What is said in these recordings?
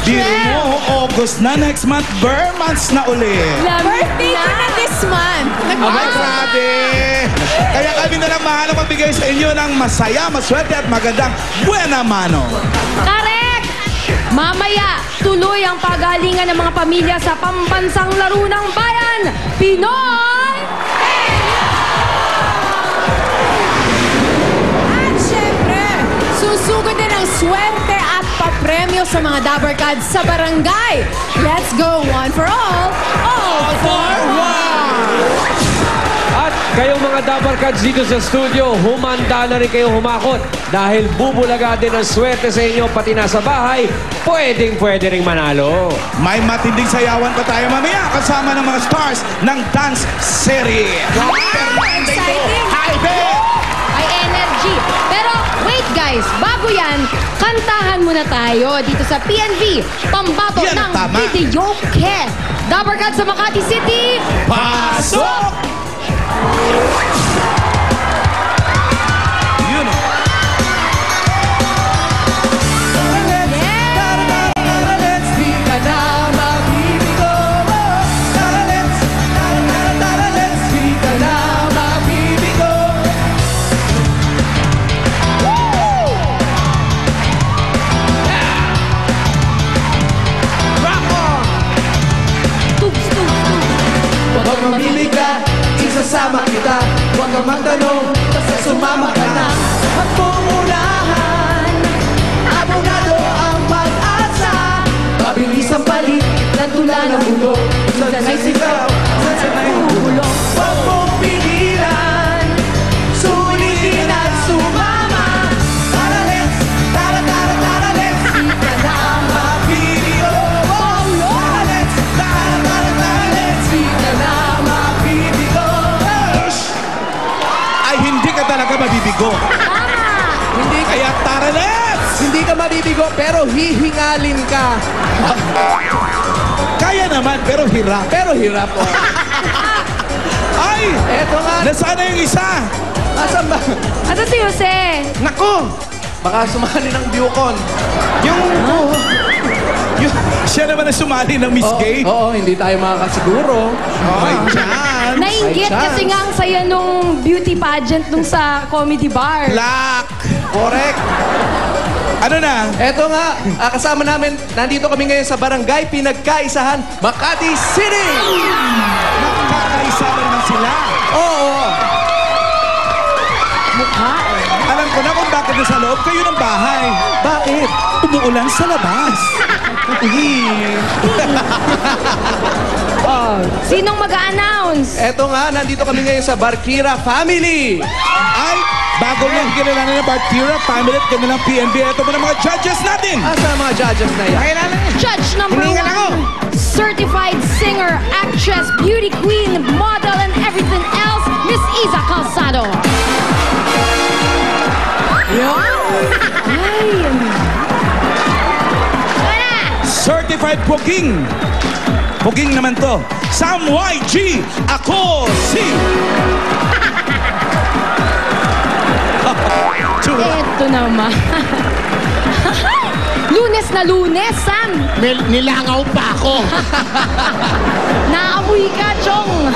Biro mo, August na, next month, months na ulit. Birthday ko na this month. Abay, grabe! Kaya kami na lang mahal ang magbigay sa inyo ng masaya, maswerte at magandang buena mano. Correct! Mamaya, tuloy ang pagalingan ng mga pamilya sa pambansang laro ng bayan, Pinoy! At syempre, susugod din ang swerte at papremyo sa mga Dabber Cats sa barangay. Let's go one for all for one! At kayong mga Dabber Cats dito sa studio, humanda na rin kayo humakot dahil bubulaga din ang swerte sa inyo pati nasa bahay, pwede ring manalo. May matinding sayawan pa tayo mamaya kasama ng mga stars ng dance series. Exciting! Ay, energy. Pero wait guys, bago yan, kantahan muna tayo dito sa PNV, pambato Yan ng ang tama. Videoke. Dabber Cats sa Makati City, Pasok! Yun o. Huwag mamili ka, isasama kita. Huwag kang magtanong, basta sumama ka na. At pumunahan, abonado ang pag-asa. Mabilis ang balik, ng tula ng mundo. Sanay sigaw, sanay bubulong. Huwag mong pigilan, sulitin at sumama. Tara, let's, tara, let's. Di ka na mapipilo. Tara, let's, let's. Di ka na mapipilo. Ay, hindi ka talaga mabibigo. Hindi ka, Kaya tara, let's! hindi ka mabibigo pero hihingalin ka. Kaya naman, pero hirap. Pero hirap oh. Ay! Eto nga, Nasaan na yung isa? asan ba? Ito si Jose. Nako! Baka sumali ng Bucon. Yung siya naman ang sumali ng Miss Gay. Oo, hindi tayo makakasiguro. May chance. Nainggit chance. kasi nga ang saya nung beauty pageant nung sa comedy bar. Black. Correct. Ano na? Eto nga, kasama namin, nandito kami ngayon sa Barangay Pinagkaisahan, Makati City! Kakaisa na naman sila. Oo. Alam ko na kung bakit nasa loob kayo ng bahay. Bakit? Umuulan sa labas. Sinong mag-a-announce? Eto nga, nandito kami ngayon sa Barkira Family. Ay, bago lang kinalanan ng Bartira family at kanilang PNB. Ito mo ng mga judges natin. Asa ang mga judges na yan? Judge number Hiningal ako. 1, certified singer, actress, beauty queen, model, and everything else, Miss Isa Calzado. Ay, Certified Poging. Poging naman to. Sam YG. Ako si... eto naman. Lunes na Lunes, Sam. Nilangaw pa ako. Naamoy ka, Chong.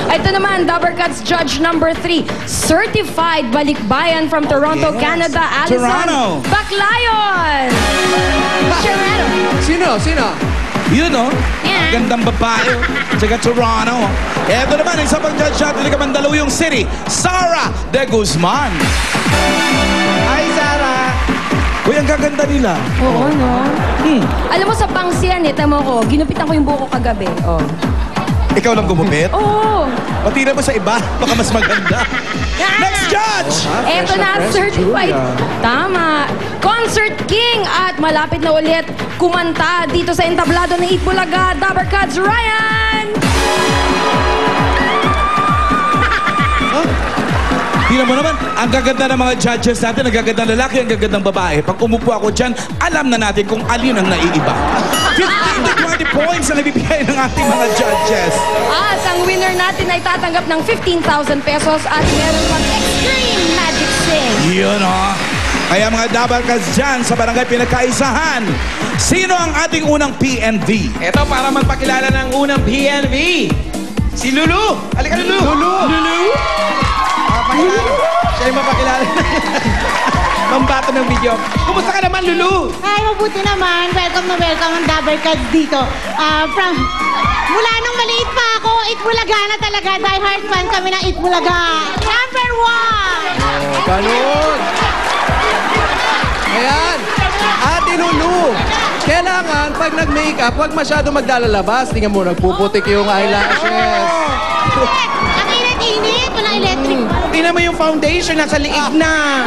Ito naman, Dabber Cats Judge number 3, certified balikbayan from Toronto, Yes. Canada, Alison Toronto. Baclayon. Toronto. Sino? Yun o. Yeah. Gandang babae. Tsaka Toronto. Ito naman, isa pang judge natin ng Mandaluyong City, Sarah De Guzman. Hi, Sarah! Uy, ang gaganda nila. Oo, no? Alam mo, sa bangs yan, tamo ko, ginupitan ko yung buko kagabi. Oh. Ikaw lang gumupit? Oo. Patira mo sa iba, baka mas maganda. Next judge! Eto na, certified. Tama. Concert King at malapit na ulit kumanta dito sa entablado ng Itbulaga, Dabber Cats, Ryan! Tingnan mo naman, ang gaganda ng mga judges natin, ang gagandang lalaki, ang gagandang babae. Pag umupo ako dyan, alam na natin kung alin ang naiiba. 15 to 20 points na nabibigay ng ating mga judges. At ang winner natin ay tatanggap ng 15,000 pesos at meron pang Extreme Magic Sing. Yun o. Kaya mga dabarkads dyan sa barangay Pinagkaisahan, sino ang ating unang PNV? Ito para magpakilala ng unang PNV. Si Lulu. Halika Lulu. Lulu. Siya yung mapakilala. Mambato ng video. Kumusta ka naman, Lulu? Ay, mabuti naman. Welcome na welcome ang Dabber Cats dito. Mula nung maliit pa ako, Itbulaga na talaga. Die hard fan kami ng Itbulaga. Number 1! Ganun. Ayan. Ate Lulu, kailangan pag nag-makeup, huwag masyado maglalabas. Tingnan mo, nagpuputik yung eyelashes. Ang init-init. Walang electric. Tingnan mo yung foundation, nasa liig na.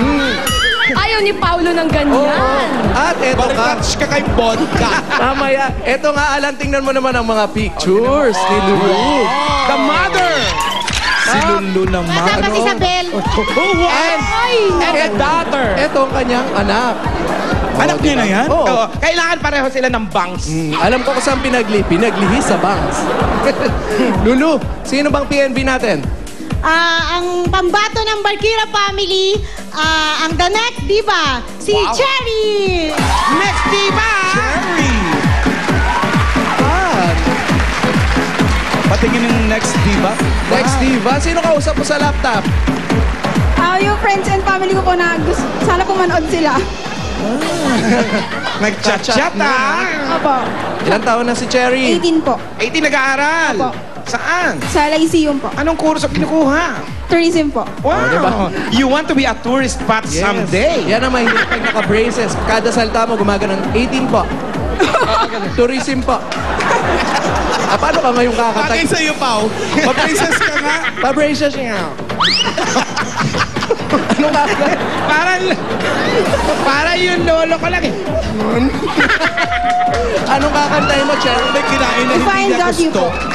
Ayaw ni Paulo ng ganyan. At eto ka. Touch ka kay vodka. Mamaya, eto nga Alan, tingnan mo naman ang mga pictures ni Lulu. The mother. Si Lulu naman. Matapos Isabel. And the daughter. Eto ang kanyang anak. Anak niya na yan? Oo. Oo, kailangan pareho sila ng bangs. Alam ko kung saan pinaglihi sa banks. Lulu, sino bang PNB natin? Ang pambato ng Barkira family, ang The Next Diva, si Cherry! Next diba? Cherry. Ah, Patingin yung next diba? next diva. Sino kausap mo sa laptop? Yung friends and family ko po na gusto, sana po manood sila. Nag-chat-chat ah. Opo. Ilang taon na si Cherry? 18 po. 18 nag-aaral. Opo. Saan? Sa Lyceum po. Anong kurso kinukuha? Tourism po. Wow. diba? You want to be a tourist spot someday. Yan ang mahirap pag naka-braces. Kada salta mo gumagano. 18 po. Tourism po. Paano ka ngayong kakatag? Bagay sa'yo, Pao. Pa-princess ka nga. Pa-braces niya. Anong kakatag? Para yung lolo ko lang eh. Anong kakantahin mo, Cherry? May kinain na If I hindi niya got you gusto. po.